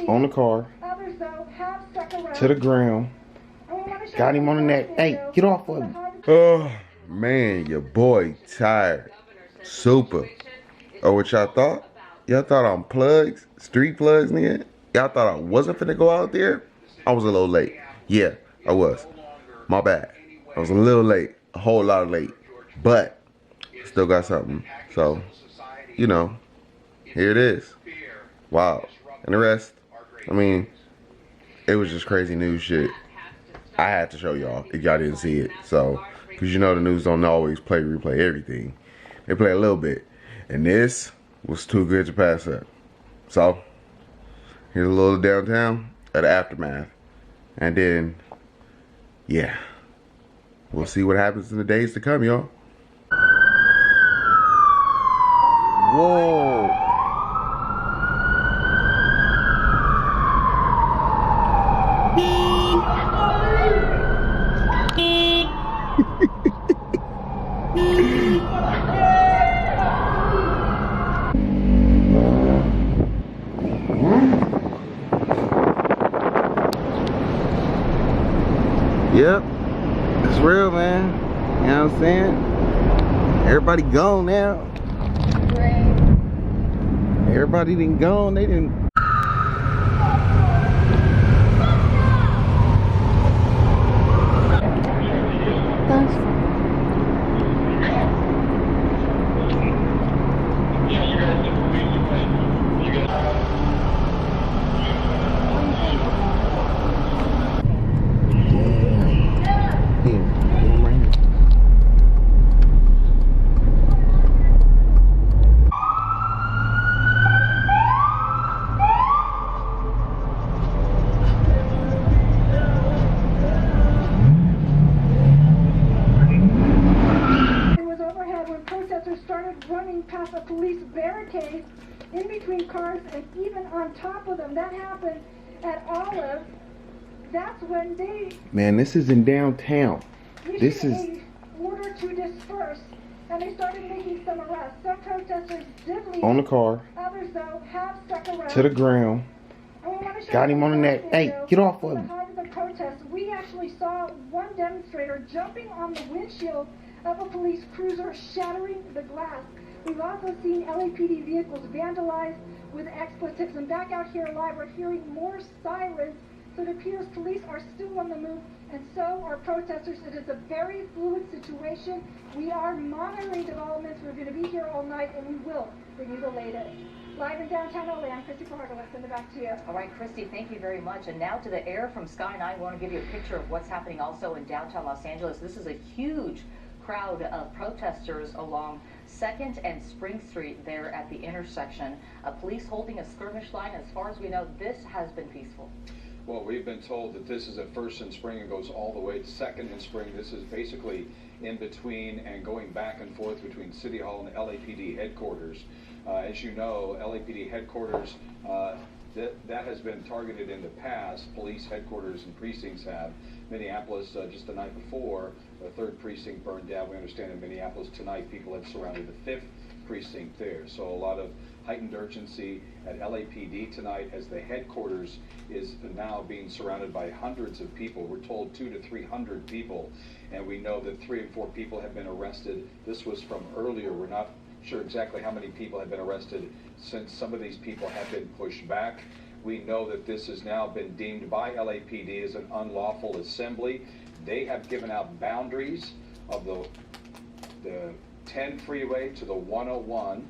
on the car, to the ground, got him on the neck. Hey, get off of him. Oh, man, your boy tired. Super. Oh, what y'all thought? Y'all thought I'm plugs? Street plugs, nigga? Y'all thought I wasn't finna go out there? I was a little late. Yeah, I was. My bad. I was a little late. A whole lot late. But, still got something. So, you know, here it is. Wow. And the rest, I mean, it was just crazy news shit. I had to show y'all if y'all didn't see it. So, because you know the news don't always replay everything. They play a little bit. And this was too good to pass up. So, here's a little downtown of the aftermath. And then, yeah. We'll see what happens in the days to come, y'all. Whoa. Yep, it's real, man. You know what I'm saying? Everybody gone now. Everybody done gone. They didn't. Past a police barricade in between cars and even on top of them. That happened at Olive. That's when they... Man, this is in downtown. This is... a order to disperse, and they started making some arrests. Some protesters did leave. On the car. Others, though, have stuck around. To the ground. Got him on the neck. Hey, get off of him. Behind the protest, we actually saw one demonstrator jumping on the windshield of a police cruiser, shattering the glass. We've also seen LAPD vehicles vandalized with expletives. And back out here live, we're hearing more sirens. So it appears police are still on the move, and so are protesters. It is a very fluid situation. We are monitoring developments. We're going to be here all night, and we will bring you the latest. Live in downtown LA, I'm Christy Fajardo. Let's send it back to you. All right, Christy, thank you very much. And now to the air from Sky 9. I want to give you a picture of what's happening also in downtown Los Angeles. This is a huge crowd of protesters along 2nd and Spring Street there at the intersection. Police holding a skirmish line. As far as we know, this has been peaceful. Well, we've been told that this is at 1st and Spring and goes all the way to 2nd and Spring. This is basically in between and going back and forth between City Hall and LAPD headquarters. As you know, LAPD headquarters, that has been targeted in the past. Police headquarters and precincts have. Minneapolis, just the night before, the 3rd precinct burned down. We understand in Minneapolis tonight people have surrounded the 5th precinct there. So a lot of heightened urgency at LAPD tonight as the headquarters is now being surrounded by hundreds of people. We're told 200 to 300 people, and we know that 3 or 4 people have been arrested. This was from earlier. We're not sure exactly how many people have been arrested since some of these people have been pushed back. We know that this has now been deemed by LAPD as an unlawful assembly. They have given out boundaries of the 10 freeway to the 101,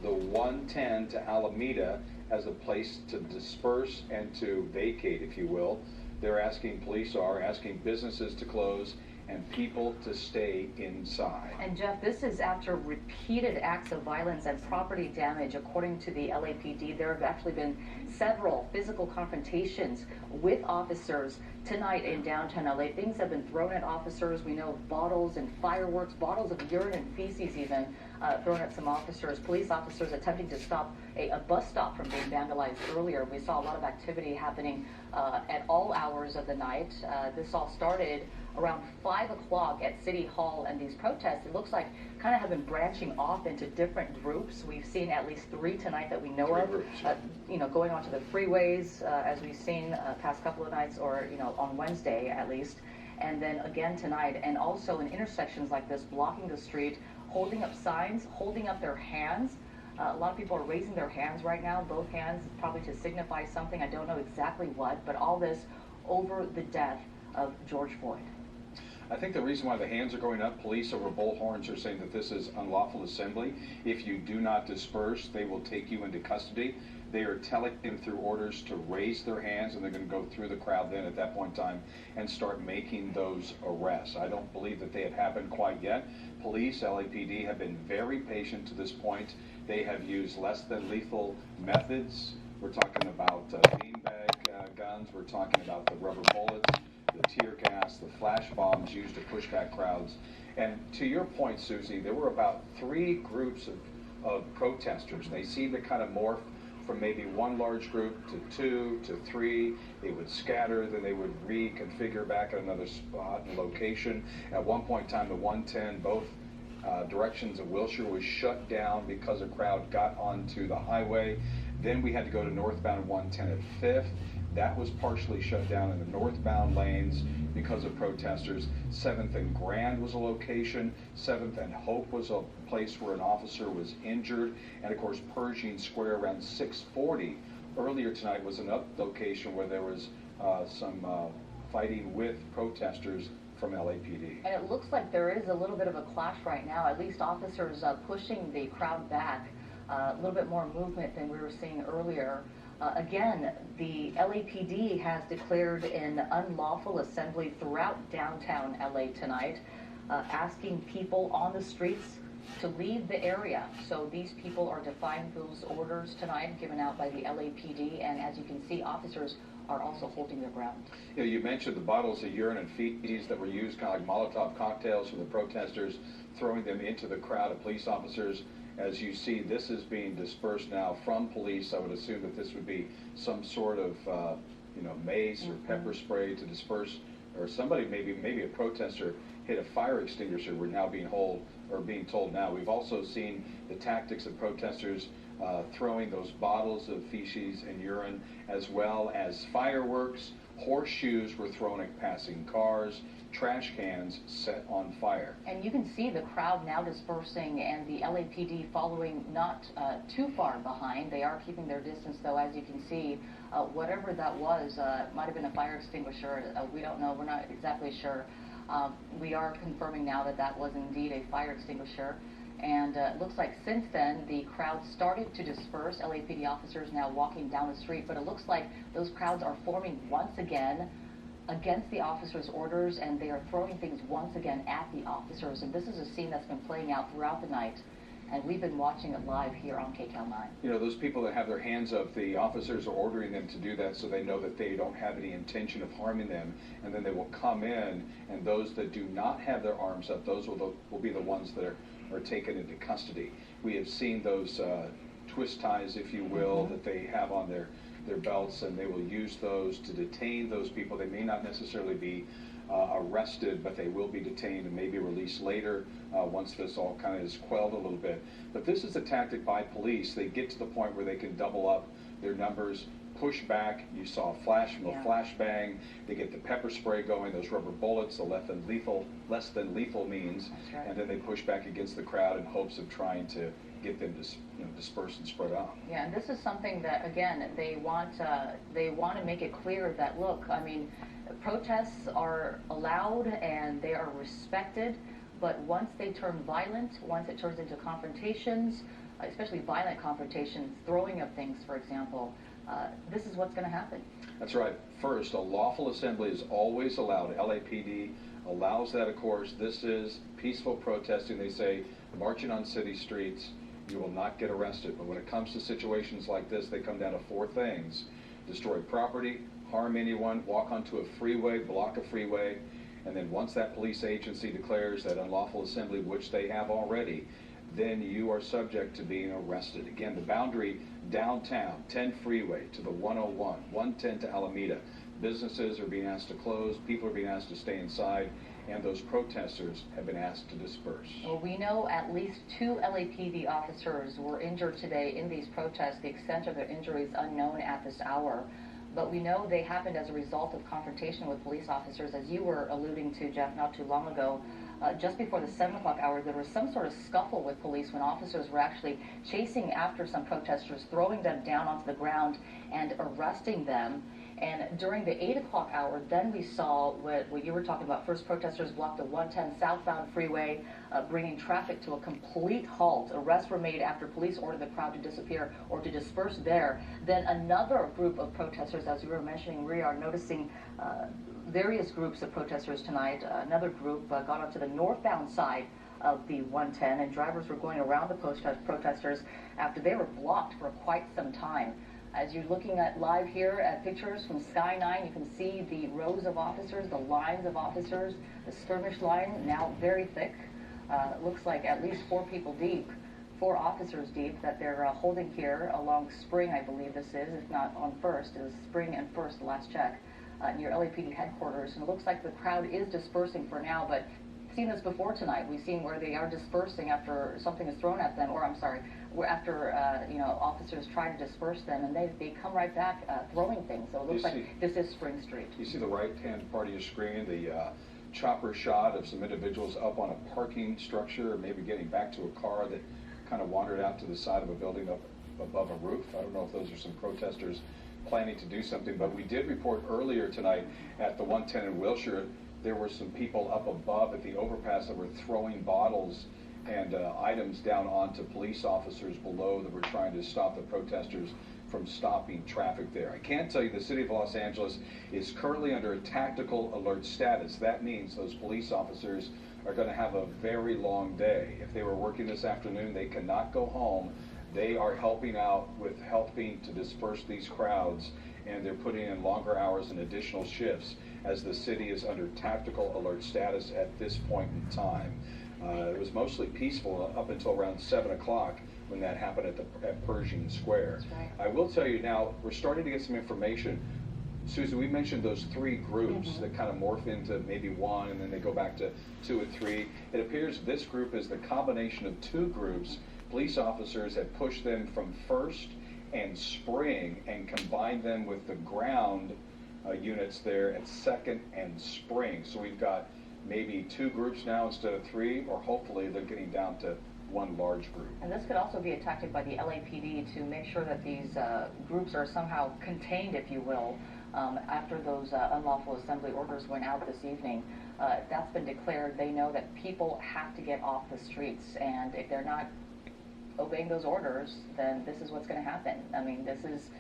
the 110 to Alameda as a place to disperse and to vacate, if you will. They're asking, police are asking businesses to close and people to stay inside. And Jeff, this is after repeated acts of violence and property damage. According to the LAPD, there have actually been several physical confrontations with officers tonight in downtown LA. Things have been thrown at officers. We know bottles and fireworks, bottles of urine and feces even throwing at some officers, police officers attempting to stop a bus stop from being vandalized earlier. We saw a lot of activity happening at all hours of the night. This all started around 5 o'clock at City Hall, and these protests, it looks like, kind of have been branching off into different groups. We've seen at least 3 tonight that we know of, going onto the freeways, as we've seen past couple of nights, or on Wednesday at least, and then again tonight, and also in intersections like this, blocking the street, holding up signs, holding up their hands. A lot of people are raising their hands right now, both hands, probably to signify something. I don't know exactly what, but all this over the death of George Floyd. I think the reason why the hands are going up, police over bullhorns are saying that this is unlawful assembly. If you do not disperse, they will take you into custody. They are telling them through orders to raise their hands, and they're going to go through the crowd then at that point in time and start making those arrests. I don't believe that they have happened quite yet. Police, LAPD, have been very patient to this point. They have used less than lethal methods. We're talking about beanbag guns. We're talking about the rubber bullets, the tear gas, the flash bombs used to push back crowds. And to your point, Susie, there were about 3 groups of protesters. They seemed to kind of morph from maybe one large group to 2 to 3. They would scatter, then they would reconfigure back at another spot and location. At one point in time, the 110, both directions of Wilshire was shut down because a crowd got onto the highway. Then we had to go to northbound 110 at 5th. That was partially shut down in the northbound lanes because of protesters. 7th and Grand was a location. 7th and Hope was a place where an officer was injured. And of course, Pershing Square around 640 earlier tonight was another location where there was some fighting with protesters from LAPD. And it looks like there is a little bit of a clash right now, at least officers pushing the crowd back, a little bit more movement than we were seeing earlier. Again, the LAPD has declared an unlawful assembly throughout downtown LA tonight, asking people on the streets to leave the area. So these people are defying those orders tonight given out by the LAPD, and as you can see, officers are also holding their ground. You mentioned the bottles of urine and feces that were used, kind of like Molotov cocktails from the protesters, throwing them into the crowd of police officers. As you see, this is being dispersed now from police. I would assume that this would be some sort of, mace or pepper spray to disperse, or somebody, maybe a protester hit a fire extinguisher. We're now being told now. We've also seen the tactics of protesters throwing those bottles of feces and urine, as well as fireworks. Horseshoes were thrown at passing cars. Trash cans set on fire. And you can see the crowd now dispersing, and the LAPD following not too far behind. They are keeping their distance, though, as you can see. Whatever that was, might have been a fire extinguisher. We don't know. We're not exactly sure. We are confirming now that that was indeed a fire extinguisher. And it looks like since then, the crowd started to disperse. LAPD officers now walking down the street, but it looks like those crowds are forming once again against the officers' orders, and they are throwing things once again at the officers. And this is a scene that's been playing out throughout the night, and we've been watching it live here on KCAL 9. Those people that have their hands up, the officers are ordering them to do that so they know that they don't have any intention of harming them, and then they will come in, and those that do not have their arms up, those will be the ones that are taken into custody. We have seen those twist ties, if you will, that they have on their belts, and they will use those to detain those people. They may not necessarily be arrested, but they will be detained and maybe released later once this all kind of is quelled a little bit. But this is a tactic by police. They get to the point where they can double up their numbers, push back. You saw a flashbang. They get the pepper spray going, those rubber bullets, the less than lethal means, That's right. And then they push back against the crowd in hopes of trying to get them dispersed and spread out. Yeah, and this is something that, again, they want to make it clear that, look, I mean, protests are allowed and they are respected, but once they turn violent, once it turns into confrontations, especially violent confrontations, throwing of things, for example, this is what's going to happen. That's right. First, a lawful assembly is always allowed. LAPD allows that, of course. This is peaceful protesting. They say marching on city streets, you will not get arrested. But when it comes to situations like this, they come down to 4 things: destroy property, harm anyone, walk onto a freeway, block a freeway, and then once that police agency declares that unlawful assembly, which they have already, then you are subject to being arrested. Again, the boundary downtown, 10 freeway to the 101, 110 to Alameda. Businesses are being asked to close, people are being asked to stay inside, and those protesters have been asked to disperse. Well, we know at least 2 LAPD officers were injured today in these protests. The extent of their injuries unknown at this hour. But we know they happened as a result of confrontation with police officers, as you were alluding to, Jeff, not too long ago. Just before the 7 o'clock hour, there was some sort of scuffle with police when officers were actually chasing after some protesters, throwing them down onto the ground and arresting them. And during the 8 o'clock hour, then we saw what you were talking about. First, protesters blocked the 110 southbound freeway, bringing traffic to a complete halt. Arrests were made after police ordered the crowd to disappear or to disperse there. Then another group of protesters, as you were mentioning, we are noticing various groups of protesters tonight. Another group got onto the northbound side of the 110, and drivers were going around the protesters after they were blocked for quite some time. As you're looking at live here at pictures from Sky 9, you can see the rows of officers, the lines of officers, the skirmish line now very thick. It looks like at least 4 people deep, 4 officers deep that they're holding here along Spring, I believe this is, if not on First. It was Spring and First, the last check, near LAPD headquarters. And it looks like the crowd is dispersing for now, but we've seen this before tonight. We've seen where they are dispersing after something is thrown at them, or I'm sorry, after officers try to disperse them, and they come right back throwing things. So it looks like this is Spring Street. You see the right-hand part of your screen, the chopper shot of some individuals up on a parking structure, or maybe getting back to a car that kind of wandered out to the side of a building up above a roof. I don't know if those are some protesters planning to do something, but we did report earlier tonight at the 110 in Wilshire, there were some people up above at the overpass that were throwing bottles and items down onto police officers below that were trying to stop the protesters from stopping traffic there. I can tell you the city of Los Angeles is currently under a tactical alert status. That means those police officers are going to have a very long day. If they were working this afternoon, they cannot go home. They are helping out with helping to disperse these crowds, and they're putting in longer hours and additional shifts as the city is under tactical alert status at this point in time. It was mostly peaceful up until around 7 o'clock when that happened at Pershing Square. That's right. I will tell you now, we're starting to get some information. Susan, we mentioned those 3 groups that kind of morph into maybe 1, and then they go back to 2 and 3. It appears this group is the combination of 2 groups. Police officers have pushed them from First and Spring and combined them with the ground units there at 2nd and Spring. So we've got maybe 2 groups now instead of 3, or hopefully they're getting down to 1 large group. And this could also be a tactic by the LAPD to make sure that these groups are somehow contained, if you will, after those unlawful assembly orders went out this evening. If that's been declared, they know that people have to get off the streets, and if they're not obeying those orders, then this is what's going to happen. I mean, this is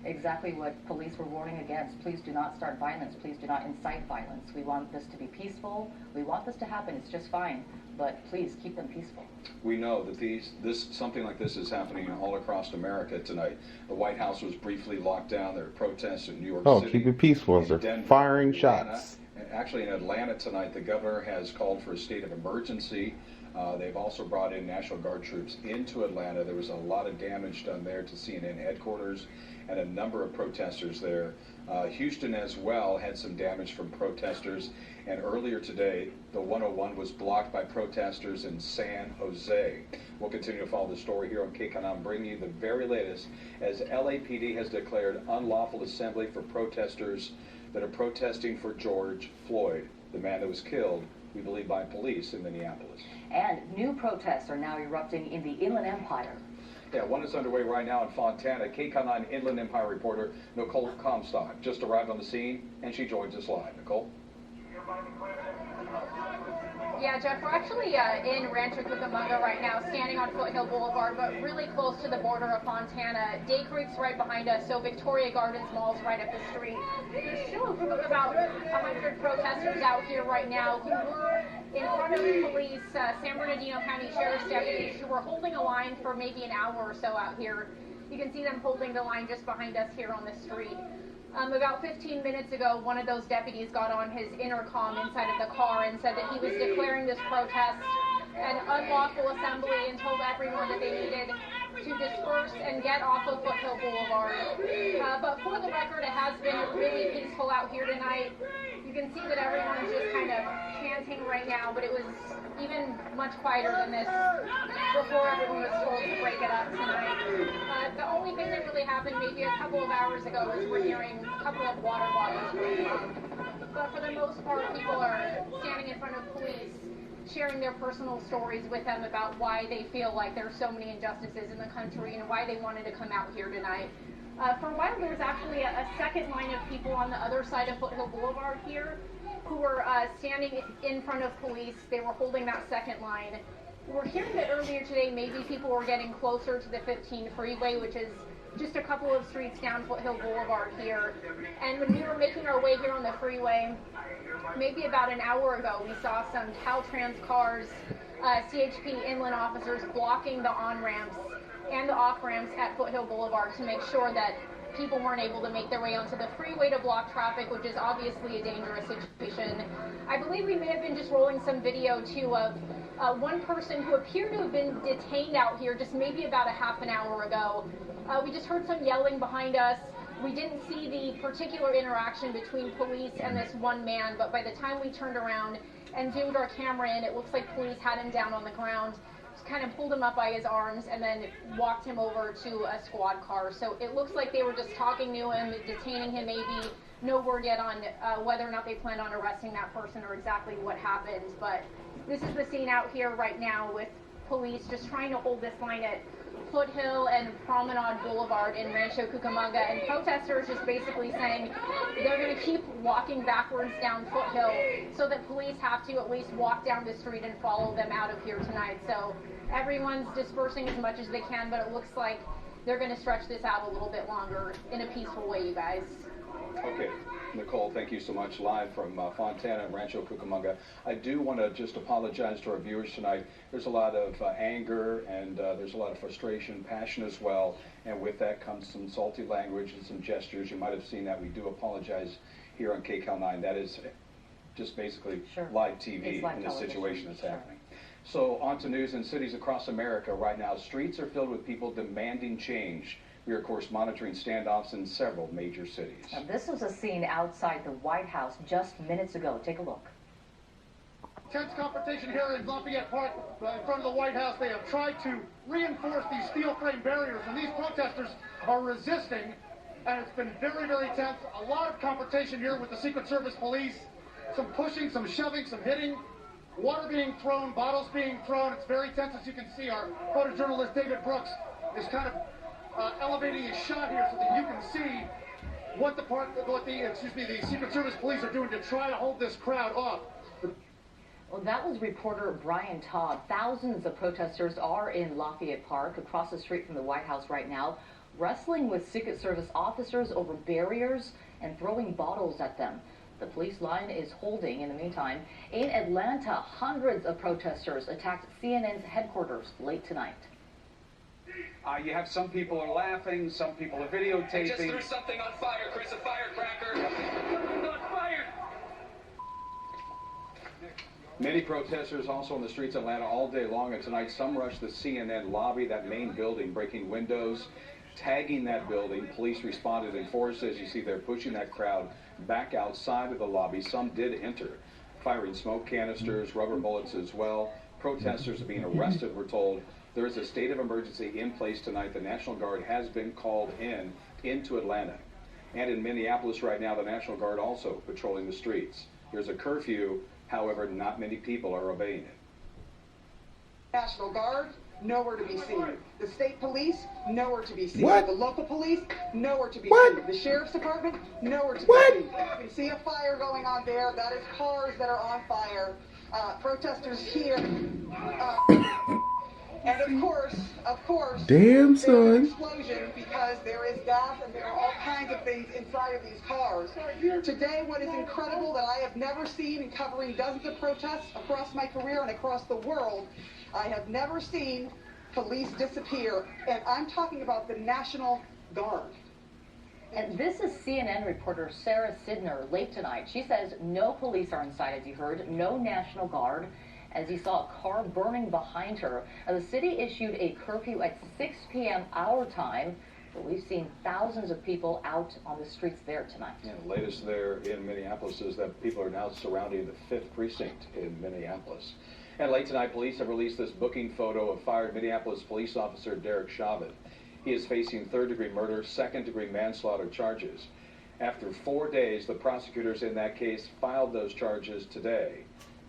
exactly what police were warning against. Please do not start violence. Please do not incite violence. We want this to be peaceful. We want this to happen. It's just fine. But please keep them peaceful. We know that something like this is happening all across America tonight. The White House was briefly locked down. There are protests in New York City. Oh, keep it peaceful. They're Denver, firing Atlanta. shots. Actually, in Atlanta tonight, the governor has called for a state of emergency. They've also brought in National Guard troops into Atlanta. There was a lot of damage done there to CNN headquarters and a number of protesters there. Houston as well had some damage from protesters. And earlier today, the 101 was blocked by protesters in San Jose. We'll continue to follow the story here on KCON, bringing you the very latest as LAPD has declared unlawful assembly for protesters that are protesting for George Floyd, the man that was killed, we believe, by police in Minneapolis. And new protests are now erupting in the Inland Empire. Yeah, one is underway right now in Fontana. KCON Inland Empire reporter Nicole Comstock just arrived on the scene, and she joins us live. Nicole? Yeah, Jeff, we're actually in Rancho Cucamonga right now, standing on Foothill Boulevard, but really close to the border of Fontana. Day Creek's right behind us, so Victoria Gardens Mall's right up the street. There's still a group of about 100 protesters out here right now who were in front of the police, San Bernardino County Sheriff's deputies, who were holding a line for maybe an hour or so out here. You can see them holding the line just behind us here on the street. About 15 minutes ago, one of those deputies got on his intercom inside of the car and said that he was declaring this protest an unlawful assembly and told everyone that they needed to disperse and get off of Foothill Boulevard. But for the record, it has been really peaceful out here tonight. You can see that everyone's just kind of chanting right now, but it was even much quieter than this before everyone was told to break it up tonight. The only thing that really happened maybe a couple of hours ago was we're hearing a couple of water bottles break up. But for the most part, people are standing in front of police, sharing their personal stories with them about why they feel like there's so many injustices in the country and why they wanted to come out here tonight. For a while, there was actually a second line of people on the other side of Foothill Boulevard here who were standing in front of police. They were holding that second line. We're hearing that earlier today maybe people were getting closer to the 15 freeway, which is just a couple of streets down Foothill Boulevard here. And when we were making our way here on the freeway, maybe about an hour ago, we saw some Caltrans cars, CHP inland officers blocking the on-ramps and the off-ramps at Foothill Boulevard to make sure that people weren't able to make their way onto the freeway to block traffic, which is obviously a dangerous situation. I believe we may have been just rolling some video too of one person who appeared to have been detained out here just maybe about a half an hour ago. We just heard some yelling behind us. We didn't see the particular interaction between police and this one man, but by the time we turned around and zoomed our camera in, it looks like police had him down on the ground, just kind of pulled him up by his arms, and then walked him over to a squad car. So it looks like they were just talking to him, detaining him maybe. No word yet on whether or not they planned on arresting that person or exactly what happened, but this is the scene out here right now with police just trying to hold this line at Foothill and Promenade Boulevard in Rancho Cucamonga, and protesters just basically saying they're going to keep walking backwards down Foothill so that police have to at least walk down the street and follow them out of here tonight. So everyone's dispersing as much as they can, but it looks like they're going to stretch this out a little bit longer in a peaceful way, you guys. Okay, Nicole, thank you so much. Live from Fontana and Rancho Cucamonga. I do want to just apologize to our viewers tonight. There's a lot of anger and there's a lot of frustration, passion as well, and with that comes some salty language and some gestures. You might have seen that. We do apologize here on KCAL 9. That is just basically live TV in this situation that's happening. So on to news in cities across America right now. Streets are filled with people demanding change. We are, of course, monitoring standoffs in several major cities. Now, this was a scene outside the White House just minutes ago. Take a look. Tense confrontation here in Lafayette Park in front of the White House. They have tried to reinforce these steel frame barriers, and these protesters are resisting, and it's been very, very tense. A lot of confrontation here with the Secret Service police. Some pushing, some shoving, some hitting, water being thrown, bottles being thrown. It's very tense, as you can see. Our photojournalist David Brooks is kind of elevating his shot here so that you can see what the Secret Service police are doing to try to hold this crowd off. Well, that was reporter Brian Todd. Thousands of protesters are in Lafayette Park, across the street from the White House right now, wrestling with Secret Service officers over barriers and throwing bottles at them. The police line is holding in the meantime. In Atlanta, hundreds of protesters attacked CNN's headquarters late tonight. You have some people are laughing, some people are videotaping. I just threw something on fire, Chris, a firecracker. On fire! Many protesters also on the streets of Atlanta all day long, and tonight some rushed the CNN lobby, that main building, breaking windows, tagging that building. Police responded in force. As you see, they're pushing that crowd back outside of the lobby. Some did enter, firing smoke canisters, rubber bullets as well. Protesters are being arrested, we're told. There is a state of emergency in place tonight. The National Guard has been called into Atlanta. And in Minneapolis right now, the National Guard also patrolling the streets. There's a curfew, however, not many people are obeying it. National Guard, nowhere to be seen. The state police, nowhere to be seen. What? The local police, nowhere to be What? seen. The sheriff's department, nowhere to What? be seen. You can see a fire going on there. That is cars that are on fire. Protesters here. And of course, Damn, there's son. an explosion because there is gas and there are all kinds of things inside of these cars. Today, what is incredible that I have never seen in covering dozens of protests across my career and across the world, I have never seen police disappear, and I'm talking about the National Guard. And this is CNN reporter Sarah Sidner late tonight. She says no police are inside, as you heard, no National Guard. as he saw a car burning behind her. The city issued a curfew at 6 p.m. our time, but we've seen thousands of people out on the streets there tonight. Yeah, the latest there in Minneapolis is that people are now surrounding the 5th precinct in Minneapolis. And late tonight, police have released this booking photo of fired Minneapolis police officer Derek Chauvin. He is facing 3rd-degree murder, 2nd-degree manslaughter charges. After 4 days, the prosecutors in that case filed those charges today,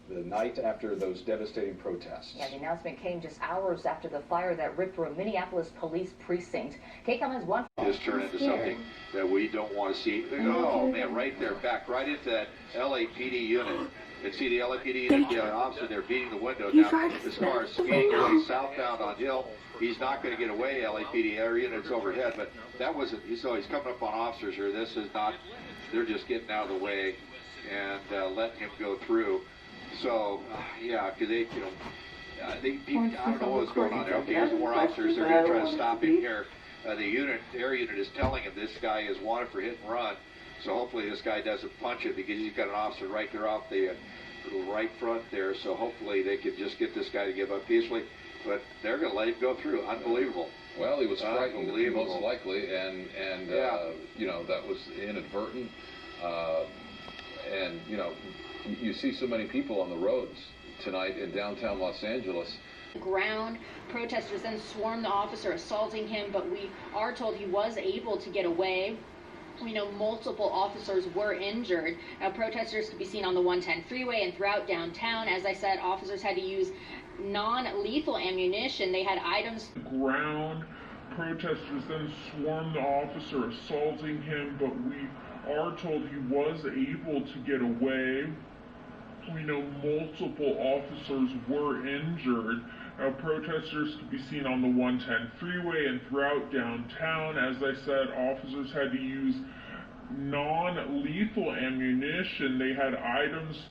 the night after those devastating protests. Yeah, the announcement came just hours after the fire that ripped through a Minneapolis police precinct. KCOM has one. This turned into something that we don't want to see. Oh man, right there, back right into that LAPD unit. And see the LAPD unit, officer there beating the window down. This car is speeding away southbound on Hill. He's not going to get away, LAPD air unit's overhead, but that wasn't, so he's coming up on officers here. This is not, they're just getting out of the way and letting him go through. So, yeah, because they, I don't know what's going on there. Okay, there's more officers. They're going to try to stop him here. The air unit is telling him this guy is wanted for hit and run. So hopefully this guy doesn't punch him because he's got an officer right there off the little right front there. So hopefully they can just get this guy to give up peacefully. But they're going to let him go through. Unbelievable. Well, he was frightened, most likely, and you know, that was inadvertent. And you know, you see so many people on the roads tonight in downtown Los Angeles. Ground protesters then swarmed the officer, assaulting him, but we are told he was able to get away. We know multiple officers were injured. Now, protesters could be seen on the 110 freeway and throughout downtown. As I said, officers had to use non-lethal ammunition. They had items. Ground protesters then swarmed the officer, assaulting him, but we are told he was able to get away. We know multiple officers were injured. Protesters could be seen on the 110 freeway and throughout downtown. As I said, officers had to use non-lethal ammunition. They had items